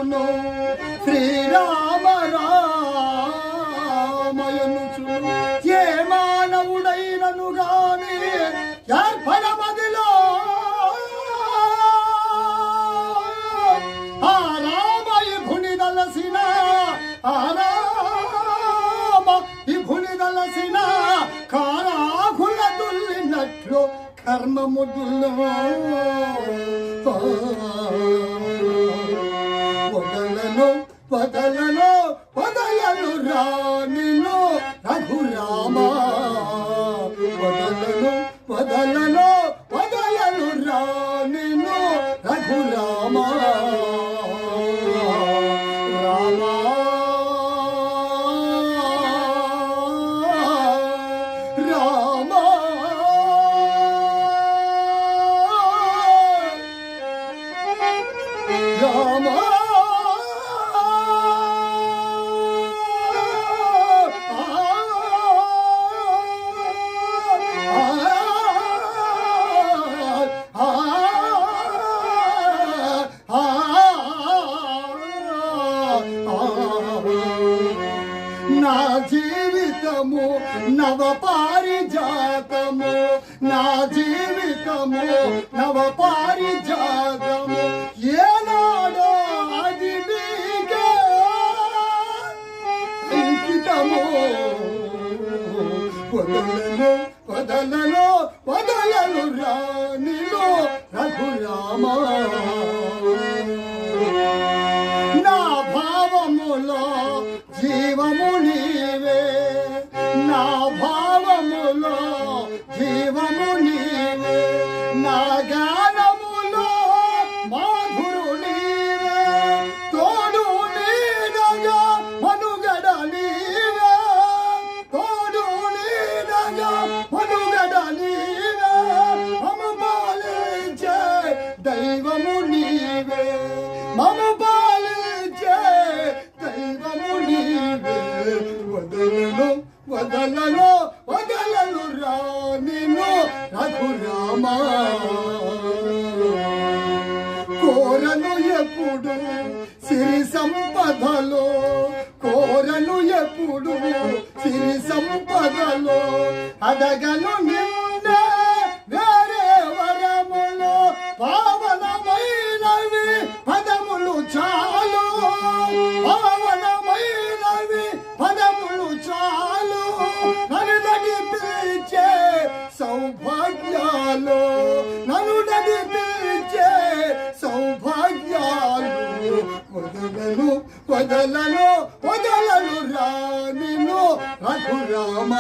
రామయనుచును శ్రీరామ రామయనుచును ఏ మానవుడైనను గాని ఏర్పడమదిలో ఆ రామ ఇభుని దలసిన ఆ రామ ఇభుని దలసిన కారాకుల దుల్లినట్లు కర్మముదుల్లో వదలను రానిను రఘురామ వదలను రానిను రఘురామ నా జీవితము నవ పారిజాతము నా జీవితము నవ పారిజాతము ఏనాడో అది నీకే అంకితము వదలను రానిలో రఘురామ నా భావములో జీవము నీవే నా భావములో జీవము నీవే నా గానములో మాధురు నీవే తోడు నీడగా మనుగడ నీవే తోడు నీడగా మనుగడ నీవే మము పాలించే దైవము నీవే మము పాలించే దైవము నీవే వదలను రానిను రఘురామ కోరను ఎప్పుడు సిరి సంపదలో కోరను ఎప్పుడు సిరి సంపదలో అడగను నిన్నే వేరే వరములో పావనమైనవి పదములు చాలు పావనమైనవి పదములు చాలు నన్ను నడిపించే సౌభాగ్యాలు నన్ను నడిపించే సౌభాగ్యాలు వదలను రానిను రఘురామ